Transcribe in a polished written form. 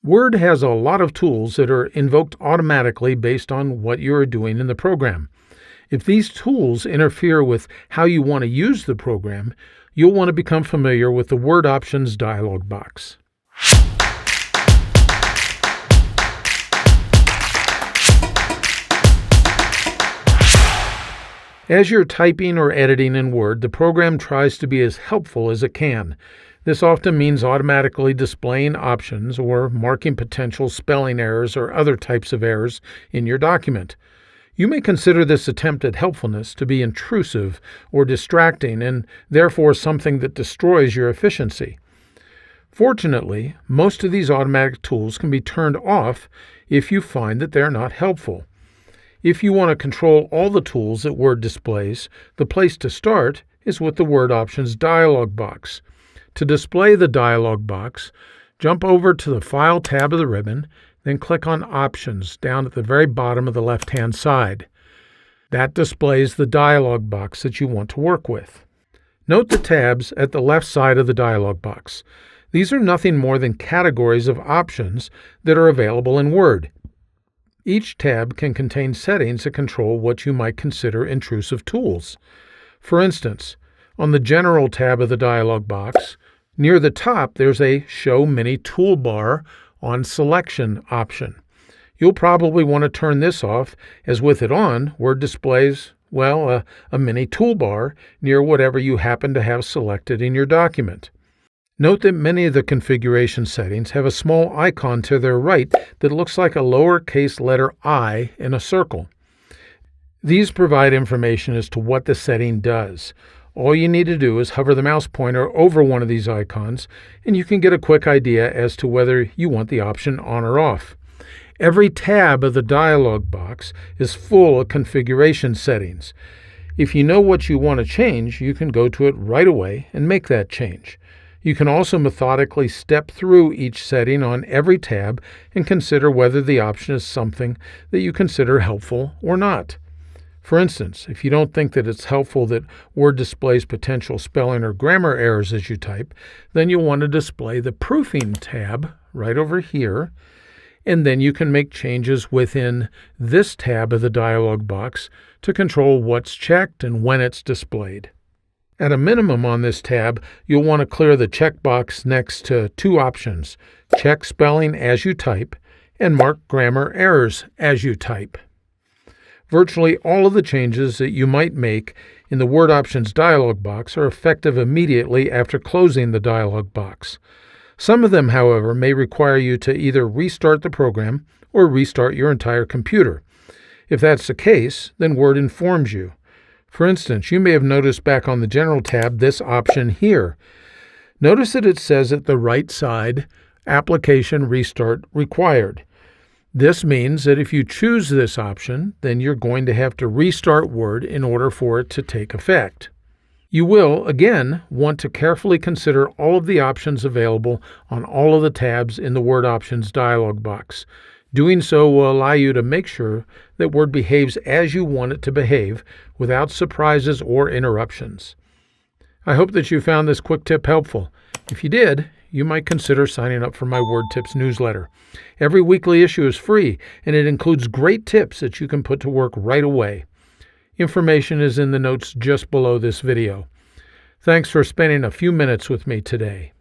Word has a lot of tools that are invoked automatically based on what you are doing in the program. If these tools interfere with how you want to use the program, you'll want to become familiar with the Word Options dialog box. As you're typing or editing in Word, the program tries to be as helpful as it can. This often means automatically displaying options or marking potential spelling errors or other types of errors in your document. You may consider this attempt at helpfulness to be intrusive or distracting and therefore something that destroys your efficiency. Fortunately, most of these automatic tools can be turned off if you find that they're not helpful. If you want to control all the tools that Word displays, the place to start is with the Word Options dialog box. To display the dialog box, jump over to the File tab of the ribbon, then click on Options down at the very bottom of the left-hand side. That displays the dialog box that you want to work with. Note the tabs at the left side of the dialog box. These are nothing more than categories of options that are available in Word. Each tab can contain settings that control what you might consider intrusive tools. For instance, on the General tab of the dialog box, near the top there's a Show Mini Toolbar on Selection option. You'll probably want to turn this off, as with it on, Word displays, a mini toolbar near whatever you happen to have selected in your document. Note that many of the configuration settings have a small icon to their right that looks like a lowercase letter I in a circle. These provide information as to what the setting does. All you need to do is hover the mouse pointer over one of these icons, and you can get a quick idea as to whether you want the option on or off. Every tab of the dialog box is full of configuration settings. If you know what you want to change, you can go to it right away and make that change. You can also methodically step through each setting on every tab and consider whether the option is something that you consider helpful or not. For instance, if you don't think that it's helpful that Word displays potential spelling or grammar errors as you type, then you'll want to display the Proofing tab right over here, and then you can make changes within this tab of the dialog box to control what's checked and when it's displayed. At a minimum on this tab, you'll want to clear the checkbox next to two options: Check Spelling as you type and Mark Grammar Errors as you type. Virtually all of the changes that you might make in the Word Options dialog box are effective immediately after closing the dialog box. Some of them, however, may require you to either restart the program or restart your entire computer. If that's the case, then Word informs you. For instance, you may have noticed back on the General tab this option here. Notice that it says at the right side, Application Restart Required. This means that if you choose this option, then you're going to have to restart Word in order for it to take effect. You will, again, want to carefully consider all of the options available on all of the tabs in the Word Options dialog box. Doing so will allow you to make sure that Word behaves as you want it to behave without surprises or interruptions. I hope that you found this quick tip helpful. If you did, you might consider signing up for my Word Tips newsletter. Every weekly issue is free, and it includes great tips that you can put to work right away. Information is in the notes just below this video. Thanks for spending a few minutes with me today.